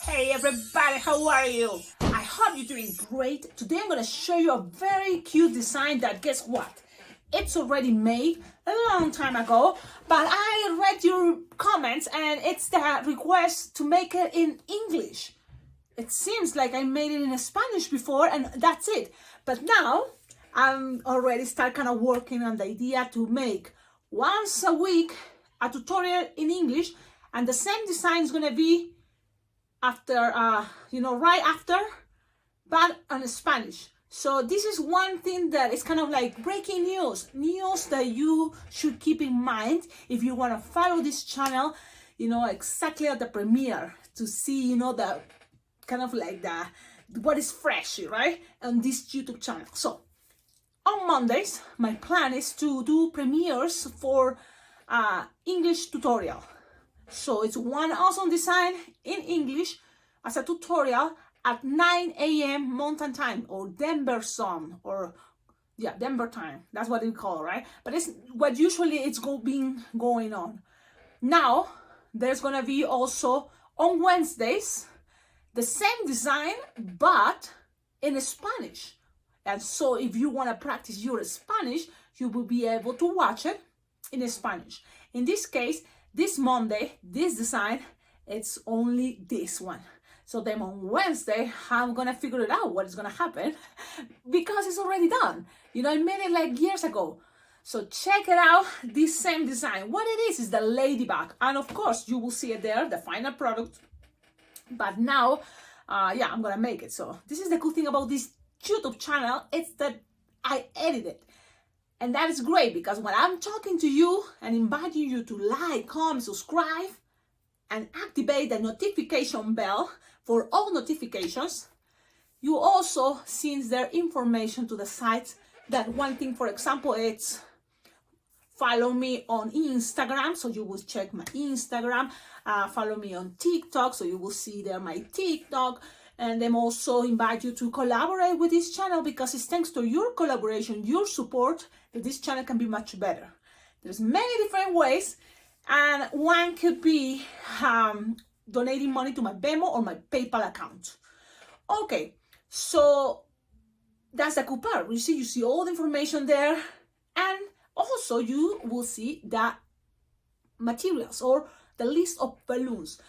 Hey everybody, how are you? I hope you're doing great. Today I'm going to show you a very cute design that, guess what? It's already made a long time ago, but I read your comments and it's the request to make it in English. It seems like I made it in Spanish before and that's it. But now I'm already start kind of working on the idea to make once a week a tutorial in English, and the same design is going to be after, right after, but on Spanish. So this is one thing that is kind of like breaking news that you should keep in mind if you want to follow this channel, exactly at the premiere to see, the kind of like what is fresh, right, on this YouTube channel. So on Mondays, my plan is to do premieres for English tutorial. So it's one awesome design in English as a tutorial at 9 a.m. Mountain Time, or Denver Zone, or Denver time. That's what we call it, right? But it's what usually it's been going on. Now there's gonna be also on Wednesdays the same design but in Spanish. And so if you want to practice your Spanish, you will be able to watch it in Spanish. In this case, this Monday, this design, it's only this one. So then on Wednesday, I'm gonna figure it out what is gonna happen because it's already done. I made it like years ago. So check it out, this same design. What it is the Ladybug. And of course, you will see it there, the final product. But now, I'm gonna make it. So this is the cool thing about this YouTube channel. It's that I edit it. And that is great because when I'm talking to you and inviting you to like, comment, subscribe, and activate the notification bell for all notifications, you also send their information to the sites. That one thing, for example, it's follow me on Instagram, so you will check my Instagram. Follow me on TikTok, so you will see there my TikTok. And then also invite you to collaborate with this channel because it's thanks to your collaboration, your support, that this channel can be much better. There's many different ways, and one could be donating money to my Venmo or my PayPal account. Okay, so that's the cool part. You see all the information there, and also you will see the materials or the list of balloons.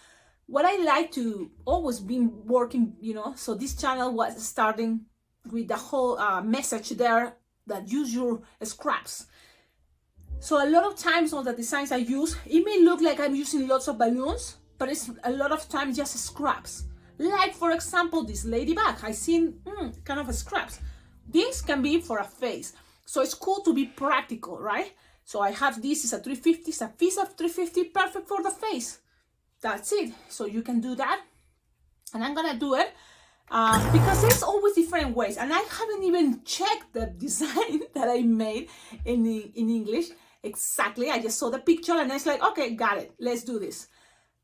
What I like to always be working, so this channel was starting with the whole message there that use your scraps. So a lot of times on the designs I use, it may look like I'm using lots of balloons, but it's a lot of times just scraps. Like for example, this Ladybug, I seen kind of scraps. This can be for a face. So it's cool to be practical, right? So I have this is a 350, it's a piece of 350, perfect for the face. That's it. So you can do that, and I'm gonna do it because there's always different ways, and I haven't even checked the design that I made in English exactly. I just saw the picture and it's like, okay, got it, let's do this.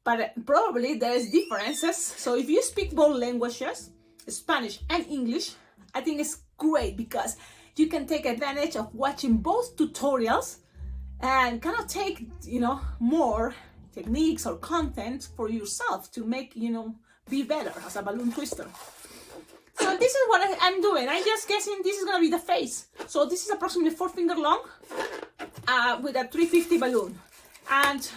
But probably there's differences. So if you speak both languages, Spanish and English, I think it's great because you can take advantage of watching both tutorials and kind of take more techniques or content for yourself to make be better as a balloon twister. So this is what I'm doing. I'm just guessing this is gonna be the face. So this is approximately 4 finger long with a 350 balloon, and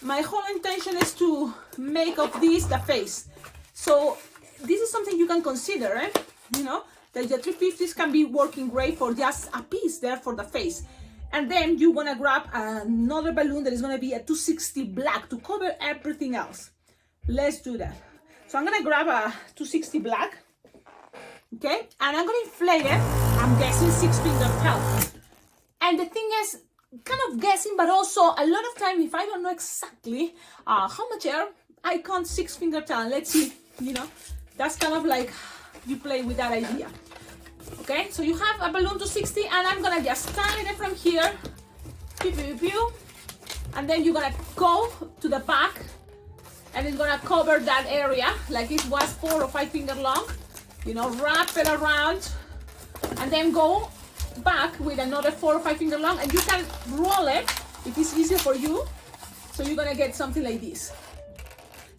my whole intention is to make of this the face. So this is something you can consider, that the 350s can be working great for just a piece there for the face. And then you want to grab another balloon that is going to be a 260 black to cover everything else. Let's do that. So I'm going to grab a 260 black. Okay. And I'm going to inflate it. I'm guessing 6 finger tail. And the thing is, kind of guessing, but also a lot of time, if I don't know exactly how much air, I count 6 finger tail. Let's see, that's kind of like you play with that idea. Okay, so you have a balloon to 60, and I'm gonna just tie it from here, pew, pew, pew, and then you're gonna go to the back, and it's gonna cover that area like it was 4 or 5 finger long. Wrap it around, and then go back with another 4 or 5 finger long, and you can roll it if it's easier for you. So you're gonna get something like this.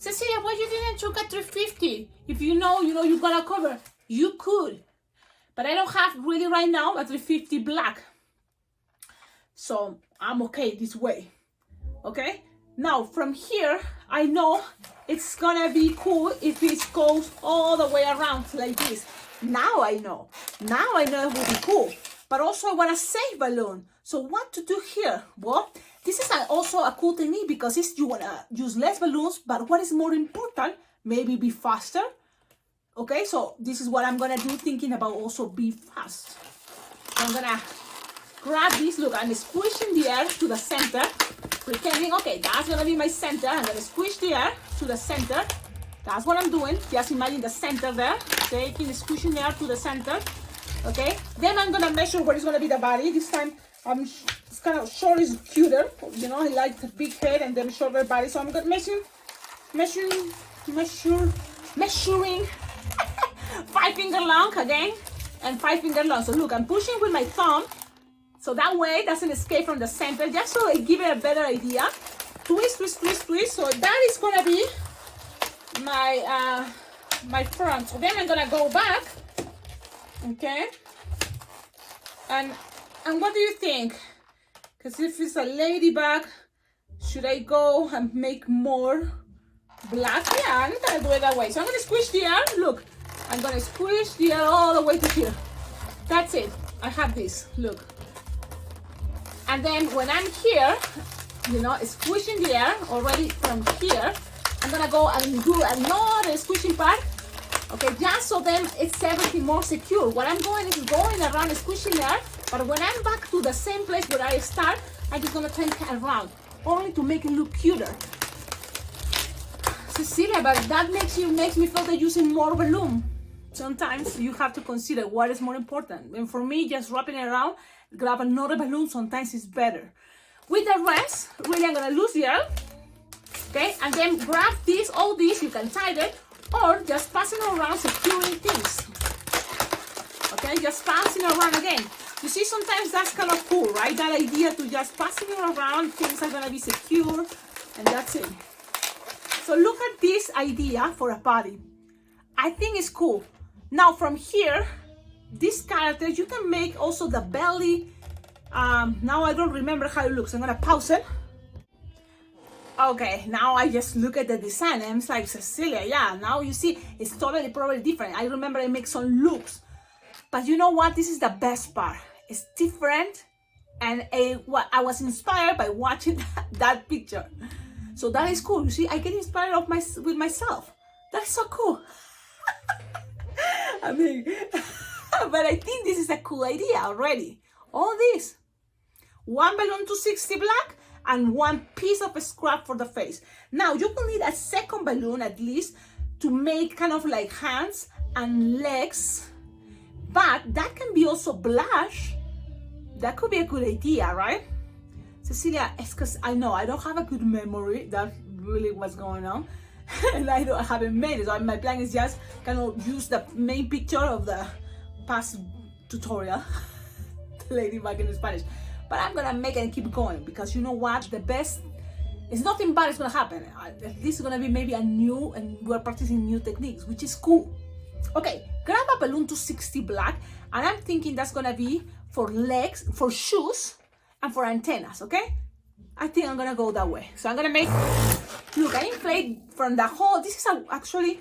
Cecilia, why you didn't took a 350? If you know you got a cover. You could. But I don't have really right now a 350 black. So I'm okay this way. Okay? Now from here, I know it's gonna be cool if it goes all the way around like this. Now I know. Now I know it will be cool. But also I want a safe balloon. So what to do here? Well, this is also a cool technique because you want to use less balloons, but what is more important, maybe be faster. Okay, so this is what I'm going to do, thinking about also be fast. So I'm going to grab this. Look, I'm squishing the air to the center, pretending, okay, that's going to be my center. I'm going to squish the air to the center. That's what I'm doing. Just imagine the center there, squishing the air to the center. Okay, then I'm going to measure what is going to be the body. This time, it's kind of short is cuter, you know. I like the big head and then shorter body, so I'm going to measuring 5 finger long again and 5 finger long. So look, I'm pushing with my thumb, so that way it doesn't escape from the center, just so I give it a better idea. Twist, twist, twist, twist. So that is going to be my front. So then I'm going to go back, okay, and what do you think? Because if it's a ladybug, should I go and make more black? Yeah, I'm gonna do it that way. So I'm gonna squish the air. Look, I'm gonna squish the air all the way to here. That's it. I have this. Look. And then when I'm here, you know, squishing the air already from here, I'm gonna go and do another squishing part. Okay, just so then it's everything more secure. What I'm going is going around squishing air, but when I'm back to the same place where I start, I'm just gonna turn around, only to make it look cuter. Cecilia, but that makes me feel that using more balloon. Sometimes you have to consider what is more important. And for me, just wrapping it around, grab another balloon, sometimes is better. With the rest, really I'm gonna lose the air, okay? And then grab this, all this, you can tie it, or just passing around securing things. Okay, just passing around again. You see, sometimes that's kind of cool, right? That idea to just passing it around, things are gonna be secure, and that's it. So look at this idea for a body. I think it's cool. Now from here, this character, you can make also the belly. Now I don't remember how it looks. I'm gonna pause it. Okay, now I just look at the design and it's like, Cecilia, yeah, now you see it's totally probably different. I remember I make some looks, but you know what? This is the best part. It's different, and I was inspired by watching that picture. So that is cool. You see, I get inspired with myself. That's so cool. I mean, but I think this is a cool idea already. All this, one balloon 260 black, and one piece of scrap for the face. Now you will need a second balloon at least to make kind of like hands and legs, but that can be also blush. That could be a good idea, right? Cecilia, it's because I know I don't have a good memory. That's really what's going on. And I haven't made it. So my plan is just kind of use the main picture of the past tutorial, Ladybug in Spanish. But I'm gonna make it and keep going, because you know what? The best is nothing bad is gonna happen. This is gonna be maybe a new, and we're practicing new techniques, which is cool. Okay, grab a balloon 260 black, and I'm thinking that's gonna be for legs, for shoes, and for antennas, okay? I think I'm gonna go that way. So I'm gonna make, look, I inflate from the whole, this is actually,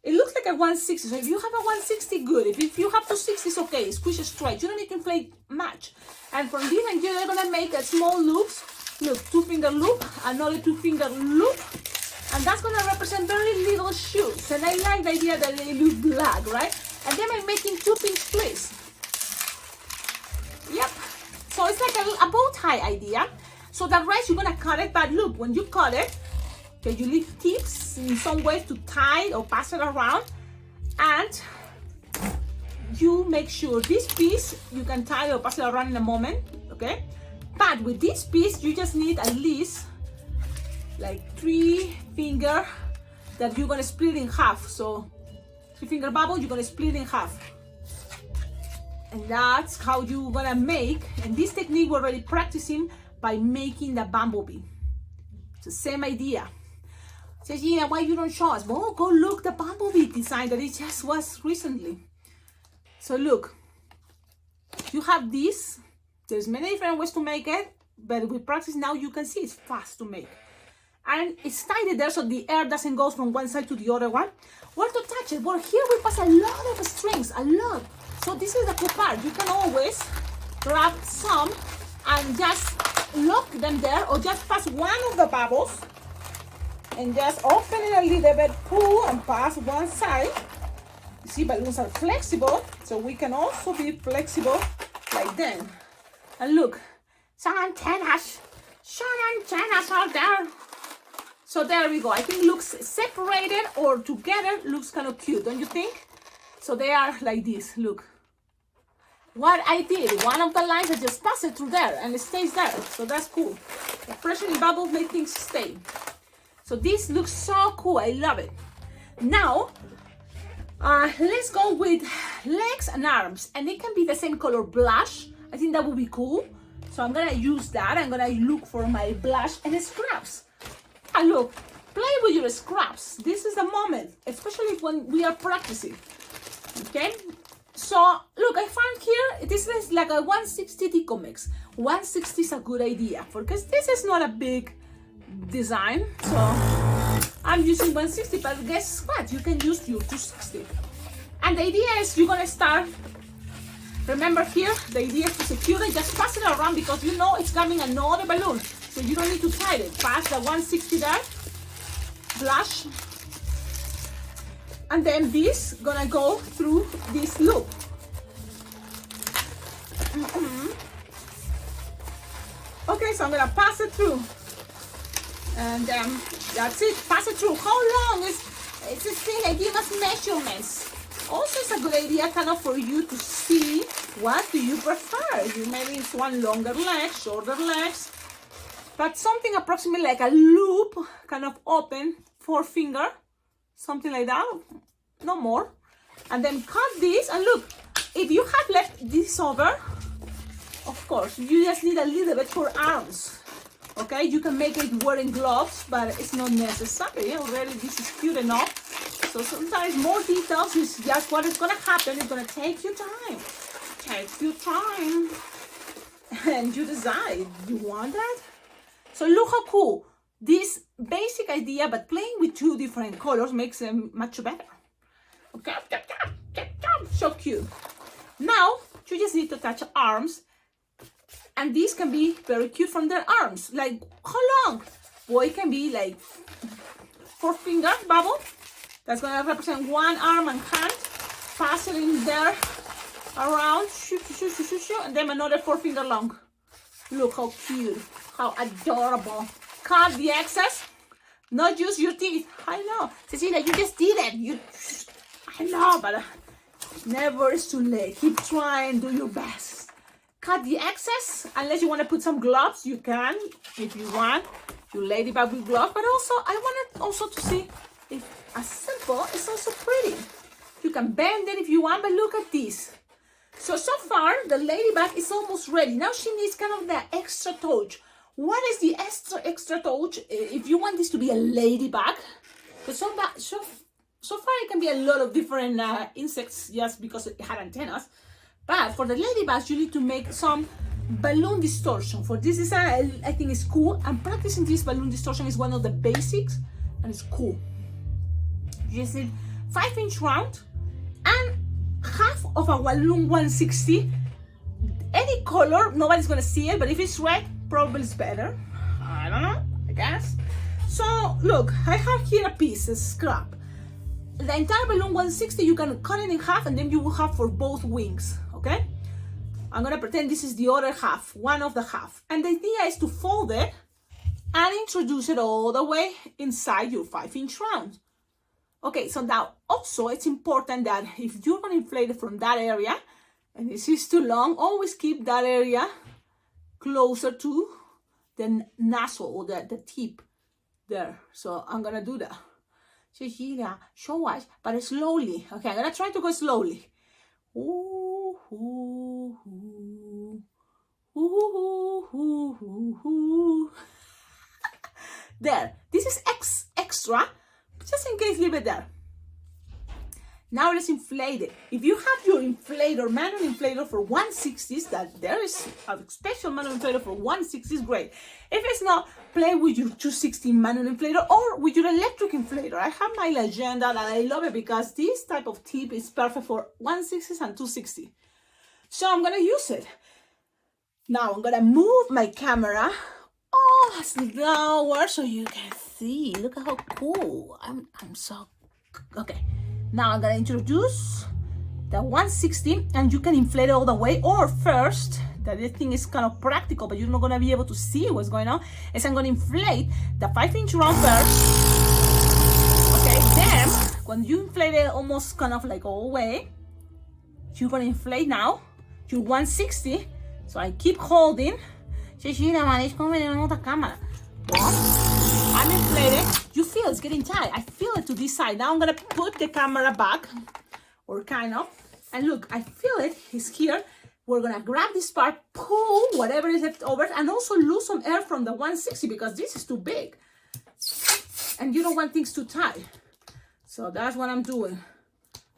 it looks like a 160. So if you have a 160, good. If you have 260, it's okay. Squish it straight. You don't need to inflate much. And from this, and you're gonna make a small loops. Look, 2-finger loop, another 2-finger loop. And that's gonna represent very little shoes. And I like the idea that they look black, right? And then I'm making 2 pink splits. Yep. So it's like a bow tie idea. So the rest, you're gonna cut it, but look, when you cut it, okay, you leave tips in some way to tie or pass it around, and you make sure this piece you can tie or pass it around in a moment, okay? But with this piece, you just need at least like 3 finger that you're gonna split in half. So 3-finger bubble, you're gonna split in half. And that's how you're gonna make, and this technique we're already practicing by making the bumblebee. It's the same idea. Cecilia, why you don't show us? Well, go look the bumblebee design that it just was recently. So look, you have this. There's many different ways to make it, but with practice now you can see it's fast to make. And it's tighted there so the air doesn't go from one side to the other one. Where to touch it? Well, here we pass a lot of strings, a lot. So this is the cool part. You can always grab some and just lock them there, or just pass one of the bubbles and just open it a little bit, pull and pass one side. You see, balloons are flexible, so we can also be flexible like them. And look, some antennas out there. So there we go. I think looks separated or together looks kind of cute, don't you think? So they are like this, look. What I did, one of the lines I just pass it through there and it stays there. So that's cool. The pressure in bubbles make things stay. So this looks so cool, I love it. Now, let's go with legs and arms. And it can be the same color blush. I think that would be cool. So I'm gonna use that. I'm gonna look for my blush and scraps. And look, play with your scraps. This is the moment, especially when we are practicing. Okay? So look, I found here, this is like a 160 deco mix. 160 is a good idea because this is not a big design. So I'm using 160, but guess what? You can use your 260. And the idea is you're gonna start, remember here, the idea is to secure it, just pass it around because you know it's coming another balloon. So you don't need to tie it. Pass the 160 there, blush, and then this gonna go through this loop. Okay, so I'm gonna pass it through, and that's it. Pass it through. How long is this thing? I give us measurements. Also, it's a good idea kind of for you to see what do you prefer. You maybe it's one longer leg, shorter legs. But something approximately like a loop, kind of open, 4-finger, something like that, no more. And then cut this, and look, if you have left this over, of course, you just need a little bit for arms. Okay, you can make it wearing gloves, but it's not necessary. Already this is cute enough. So sometimes more details is just what is gonna happen. It's gonna take you time. Take your time. And you decide, you want that? So look how cool. This basic idea, but playing with 2 different colors makes them much better. Okay, so cute. Now, you just need to touch arms. And these can be very cute from their arms. Like, how long? Well, it can be like 4-finger bubble. That's gonna represent one arm and hand. Pass it in there, around, and then another 4-finger long. Look how cute. How adorable. Cut the excess. Not use your teeth. I know. Cecilia, you just did it. I know, but never is too late. Keep trying. Do your best. Cut the excess. Unless you want to put some gloves, you can. If you want. Your ladybug with gloves. But also, I wanted also to see if as simple, it's also pretty. You can bend it if you want, but look at this. So far, the ladybug is almost ready. Now she needs kind of the extra touch. What is the extra touch? If you want this to be a ladybug, but so far it can be a lot of different insects just because it had antennas. But for the ladybugs, you need to make some balloon distortion. For this design, I think it's cool. And practicing this balloon distortion is one of the basics, and it's cool. You just need 5-inch round and half of a balloon 160. Any color, nobody's gonna see it, but if it's red, probably it's better. I don't know, I guess. So look, I have here a piece, a scrap. The entire balloon 160, you can cut it in half, and then you will have for both wings, okay? I'm gonna pretend this is the other half, one of the half. And the idea is to fold it and introduce it all the way inside your 5-inch round. Okay, so now also it's important that if you're gonna inflate it from that area, and this is too long, always keep that area closer to the nozzle or the tip there. So I'm gonna do that. Cecilia, show us, but slowly. Okay, I'm gonna try to go slowly. Ooh, ooh, ooh, ooh, ooh, ooh, ooh. There, this is extra, just in case, leave it there. Now let's inflate it. If you have your inflator, manual inflator for 160s, that there is a special manual inflator for 160s, great. If it's not, play with your 260 manual inflator or with your electric inflator. I have my Legenda that I love it because this type of tip is perfect for 160s and 260. So I'm gonna use it. Now I'm gonna move my camera slower so you can see. Look at how cool. I'm so okay. Now I'm gonna introduce the 160 and you can inflate it all the way, or first, that this thing is kind of practical but you're not gonna be able to see what's going on, is I'm gonna inflate the 5-inch round first. Okay, then when you inflate it almost kind of like all the way, you're gonna inflate now your 160. So I keep holding. Cecilia, man, it's coming in another camera. I'm inflated. You feel it's getting tight. I feel it to this side. Now I'm gonna put the camera back, or kind of, and look, I feel it. It's here. We're gonna grab this part, pull whatever is left over, and also lose some air from the 160 because this is too big, and you don't want things too tight. So that's what I'm doing.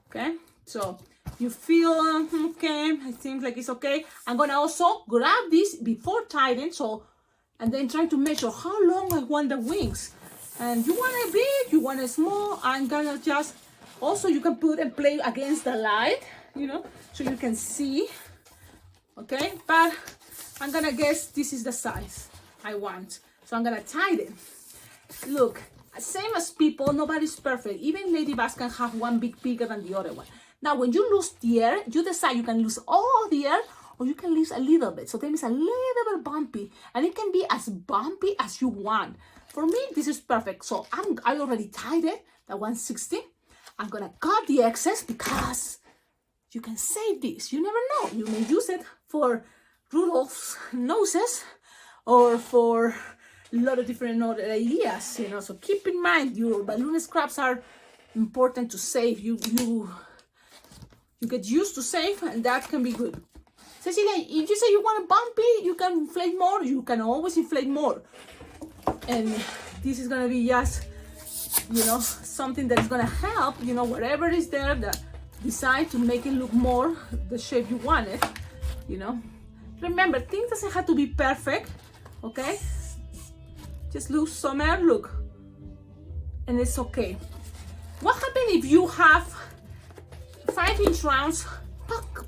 Okay. So you feel okay. It seems like it's okay. I'm gonna also grab this before tightening. So. And then try to measure how long I want the wings. And you want it big, you want it small. I'm gonna just, also you can put and play against the light, you know, so you can see, okay? But I'm gonna guess this is the size I want. So I'm gonna tighten. Look, same as people, nobody's perfect. Even ladybugs can have one bigger than the other one. Now, when you lose the air, you decide you can lose all the air, or you can lose a little bit. So then it's a little bit bumpy, and it can be as bumpy as you want. For me, this is perfect. So I already tied it, the 160. I'm gonna cut the excess because you can save this. You never know. You may use it for Rudolph's noses or for a lot of different other ideas, you know. So keep in mind, your balloon scraps are important to save. You get used to save, and that can be good. Cecilia, if you say you want a bumpy, you can inflate more. You can always inflate more. And this is gonna be just, you know, something that is gonna help, you know, whatever is there that decide to make it look more the shape you want it, you know. Remember, things doesn't have to be perfect, okay? Just lose some air, look, and it's okay. What happens if you have 5-inch rounds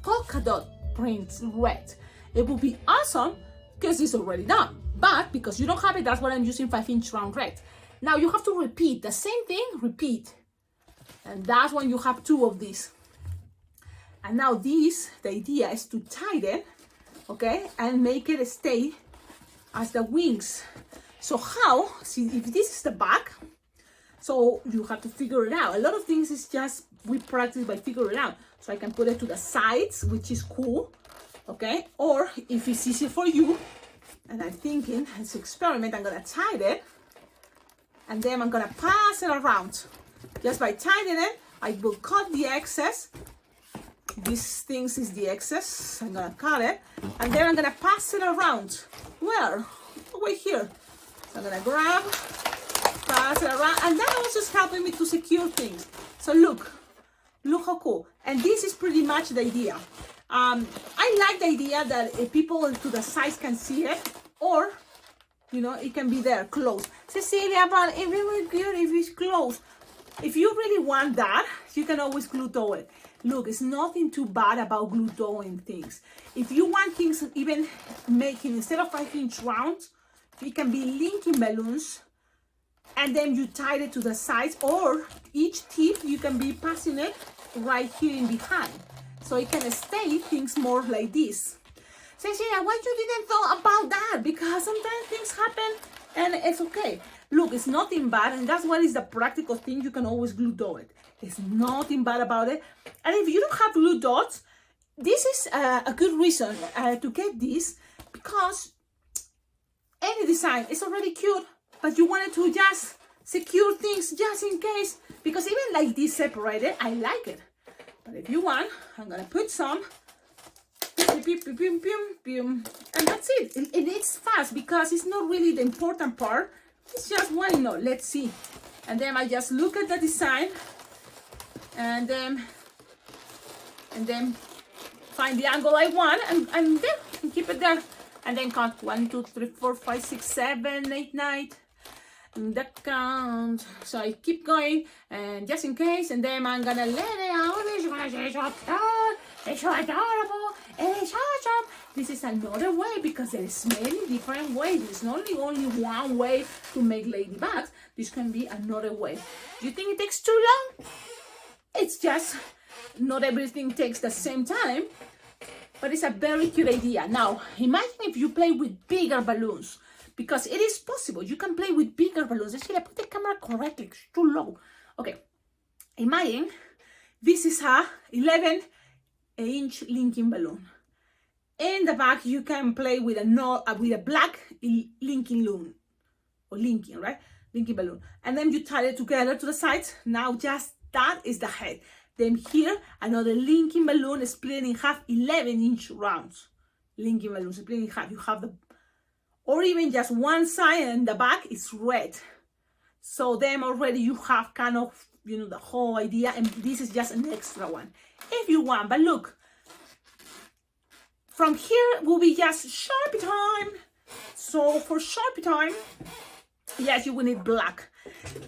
polka dot prints red? It will be awesome because it's already done, but because you don't have it, that's what I'm using 5-inch round red. Now you have to repeat the same thing, repeat, and that's when you have 2 of these. And now this, the idea is to tighten, okay, and make it stay as the wings. So how? See, if this is the back, so you have to figure it out. A lot of things is just we practice by figuring it out. So I can put it to the sides, which is cool, okay? Or if it's easy for you, and I'm thinking, it's an experiment, I'm gonna tie it, and then I'm gonna pass it around. Just by tightening it, I will cut the excess. This thing is the excess. I'm gonna cut it, and then I'm gonna pass it around. Where? Over here. So I'm gonna grab, pass it around, and that also is helping me to secure things. So look how cool. And this is pretty much the idea. I like the idea that people to the sides can see it, or, you know, it can be there close. Cecilia, but it really good if it's close. If you really want that, you can always glue dough it. Look, it's nothing too bad about glue dough-ing things. If you want things even making, instead of 5-inch rounds, it can be linking balloons, and then you tie it to the sides, or each tip you can be passing it right here in behind. So it can stay things more like this. Cecilia, why you didn't thought about that? Because sometimes things happen and it's okay. Look, it's nothing bad, and that's what is the practical thing. You can always glue dough it. There's nothing bad about it. And if you don't have glue dots, this is a good reason to get this, because any design is already cute, but you wanted to just secure things just in case, because even like this separated, I like it. But if you want, I'm gonna put some, and that's it. And it's fast because it's not really the important part. It's just, why not? Let's see. And then I just look at the design and then find the angle I want and then keep it there. And then count 1, 2, 3, 4, 5, 6, 7, 8, 9. And that count. So I keep going, and just in case, and then I'm gonna let it out. It's so adorable. It's awesome. This is another way because there is many different ways. There's not only one way to make ladybugs. This can be another way. Do you think it takes too long? It's just not everything takes the same time, but it's a very cute idea. Now, imagine if you play with bigger balloons, because it is possible. You can play with bigger balloons. Actually, I put the camera correctly. It's too low. Okay, imagine this is a 11-inch linking balloon. In the back, you can play with a black linking balloon, or linking, right? Linking balloon. And then you tie it together to the sides. Now, just that is the head. Then here, another linking balloon split in half, 11-inch rounds. Linking balloon split in half. You have the, or even just one side and the back is red. So then already you have kind of, you know, the whole idea, and this is just an extra one if you want. But look, from here will be just Sharpie time. So for Sharpie time, yes, you will need black.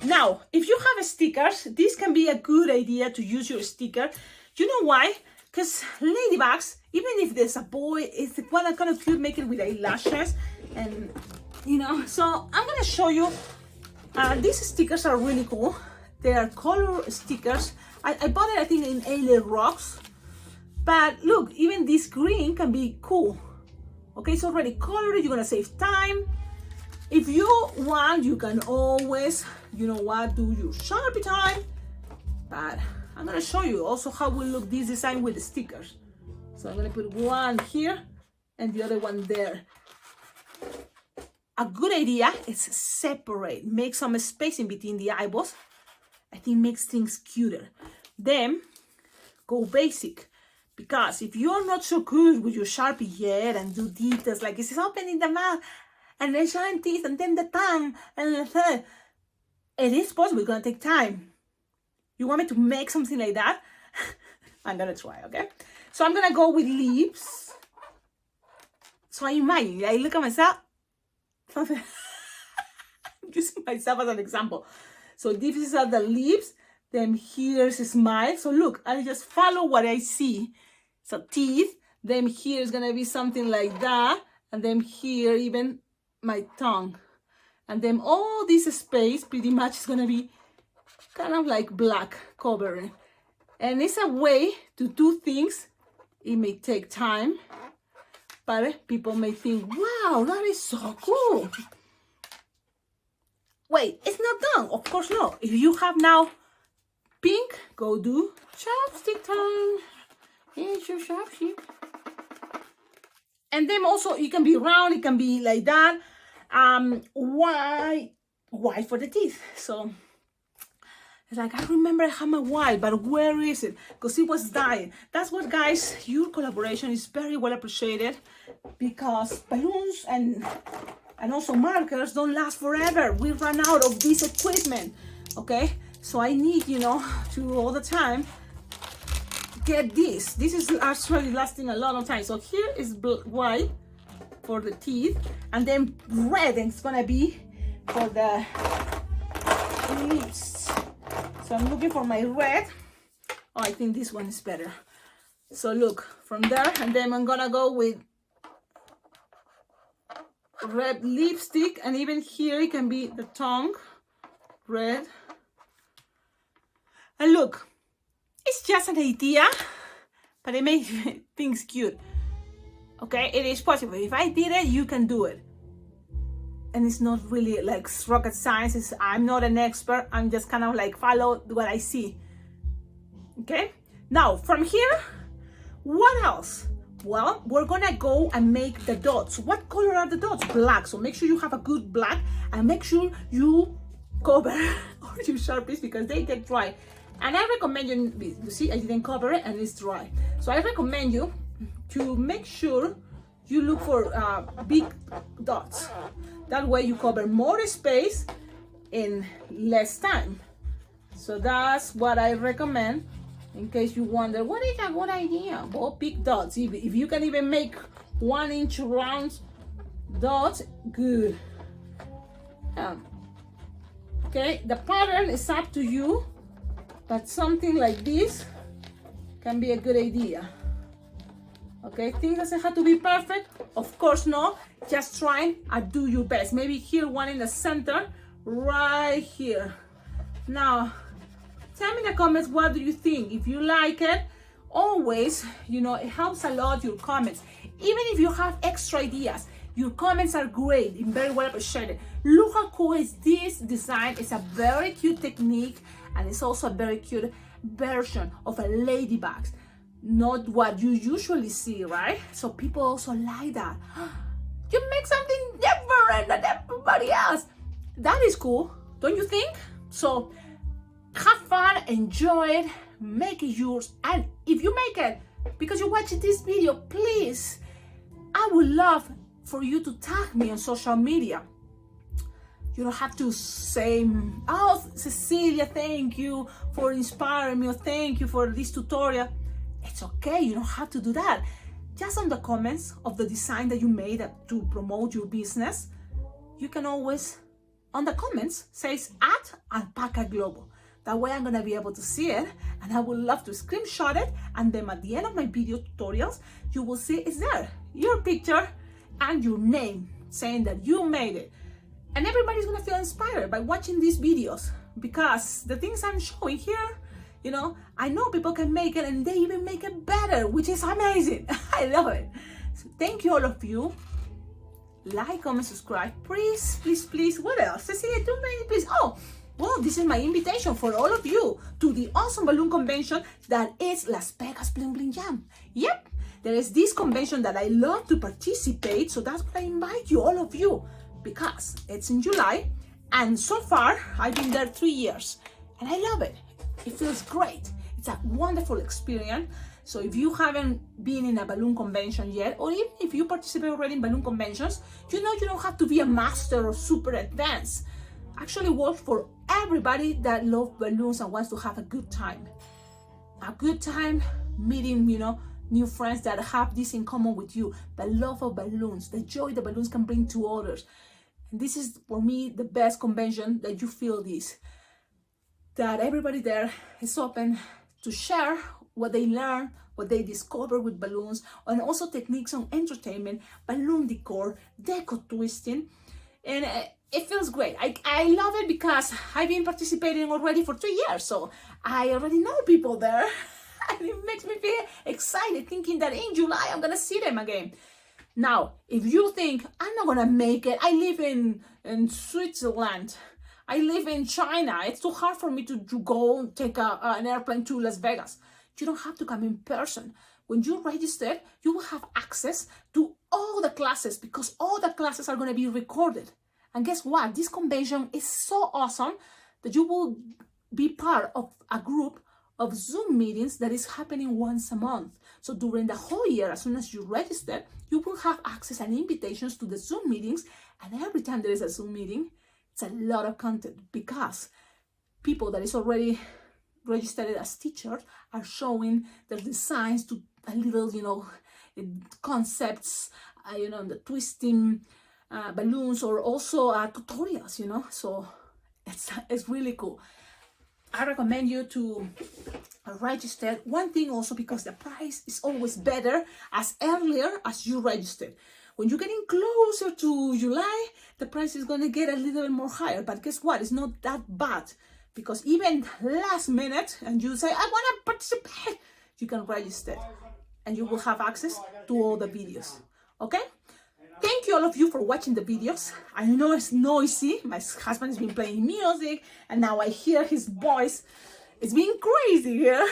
Now, if you have stickers, this can be a good idea to use your sticker. You know why? Because ladybugs, even if there's a boy, it's kind of cute, make it with eyelashes, and you know. So I'm gonna show you. These stickers are really cool. They are color stickers. I bought it, I think, in Alien Rocks. But look, even this green can be cool. Okay, it's already colored. You're gonna save time. If you want, you can always, you know what, do your Sharpie time. But I'm gonna show you also how will look this design with the stickers. So I'm gonna put one here and the other one there. A good idea is separate, make some space in between the eyeballs. I think makes things cuter. Then go basic, because if you're not so good with your Sharpie yet and do details like it's opening the mouth and then showing teeth and then the tongue and the third, it is possible. It's gonna take time. You want me to make something like that? I'm gonna try, okay? So I'm gonna go with lips. So I imagine, I look at myself. I'm using myself as an example. So these are the lips. Then here's a smile. So look, I just follow what I see. So teeth. Then here is gonna be something like that. And then here even my tongue. And then all this space pretty much is gonna be kind of like black covering. And it's a way to do things. It may take time, but people may think, wow, that is so cool. Wait, it's not done. Of course not. If you have now pink, go do chopstick time. Here's your chopstick. And then also it can be round, it can be like that. White for the teeth. So it's like, I remember I had my white, but where is it? Because it was dying. That's what, guys, your collaboration is very well appreciated, because balloons and also markers don't last forever. We run out of this equipment, okay? So I need, you know, to all the time get this. This is actually lasting a lot of time. So here is white for the teeth, and then red, and it's gonna be for the lips. So I'm looking for my red. Oh, I think this one is better. So look, from there, and then I'm gonna go with red lipstick, and even here it can be the tongue, red. And look, it's just an idea, but it makes things cute. Okay, it is possible. If I did it, you can do it. And it's not really like rocket science. I'm not an expert. I'm just kind of like follow what I see. Okay, now from here, what else? Well, we're gonna go and make the dots. What color are the dots? Black. So make sure you have a good black, and make sure you cover all your Sharpies because they get dry. And I recommend you see, I didn't cover it and it's dry. So I recommend you to make sure you look for big dots. That way you cover more space in less time. So that's what I recommend. In case you wonder, what is a good idea? Well, pick dots. If you can even make 1 inch round dots, good. Okay, the pattern is up to you, but something like this can be a good idea. Okay, things doesn't have to be perfect, of course no, just try and do your best. Maybe here, one in the center, right here. Now, tell me in the comments, what do you think? If you like it, always, you know, it helps a lot, your comments. Even if you have extra ideas, your comments are great and very well appreciated. Look how cool is this design. It's a very cute technique, and it's also a very cute version of a ladybug. Not what you usually see, right? So people also like that. You make something different than everybody else. That is cool, don't you think? So have fun, enjoy it, make it yours. And if you make it because you're watching this video, please, I would love for you to tag me on social media. You don't have to say, oh, Cecilia, thank you for inspiring me, or thank you for this tutorial. It's okay, you don't have to do that. Just on the comments of the design that you made to promote your business, you can always, on the comments, says @Alpaca Global. That way I'm gonna be able to see it, and I would love to screenshot it, and then at the end of my video tutorials, you will see it's there, your picture and your name, saying that you made it. And everybody's gonna feel inspired by watching these videos, because the things I'm showing here, you know, I know people can make it, and they even make it better, which is amazing. I love it. So thank you, all of you. Like, comment, subscribe, please, please, please. What else? Cecilia, too many, please. Oh, well, this is my invitation for all of you to the awesome balloon convention that is Las Vegas Bling Bling Jam. Yep, there is this convention that I love to participate, so that's why I invite you, all of you, because it's in July, and so far I've been there 3 years, and I love it. It feels great. It's a wonderful experience. So if you haven't been in a balloon convention yet, or even if you participate already in balloon conventions, you know you don't have to be a master or super advanced. Actually works for everybody that loves balloons and wants to have a good time. A good time meeting, you know, new friends that have this in common with you, the love of balloons, the joy the balloons can bring to others. And this is, for me, the best convention, that you feel this, that everybody there is open to share what they learn, what they discover with balloons, and also techniques on entertainment, balloon decor, deco twisting, and it feels great. I love it because I've been participating already for 3 years, so I already know people there, and it makes me feel excited thinking that in July I'm gonna see them again. Now, if you think I'm not gonna make it, I live in Switzerland, I live in China, it's too hard for me to go take an airplane to Las Vegas. You don't have to come in person. When you register, you will have access to all the classes, because all the classes are going to be recorded. And guess what? This convention is so awesome that you will be part of a group of Zoom meetings that is happening once a month. So during the whole year, as soon as you register, you will have access and invitations to the Zoom meetings. And every time there is a Zoom meeting, it's a lot of content, because people that is already registered as teachers are showing their designs to a little, you know, concepts, you know, the twisting balloons, or also tutorials, you know. So it's really cool. I recommend you to register. One thing also, because the price is always better as earlier as you register. When you're getting closer to July, the price is going to get a little bit more higher. But guess what? It's not that bad, because even last minute, and you say, I want to participate, you can register and you will have access to all the videos. Okay? Thank you, all of you, for watching the videos. I know it's noisy. My husband has been playing music, and now I hear his voice. It's been crazy here.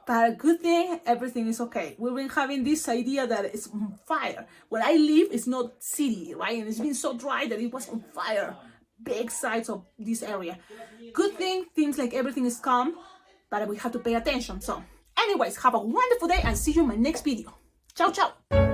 But good thing, everything is okay. We've been having this idea that it's on fire. Where I live, it's not city, right? And it's been so dry that it was on fire. Big sides of this area. Good thing, seems like everything is calm, but we have to pay attention. So anyways, have a wonderful day, and see you in my next video. Ciao, ciao.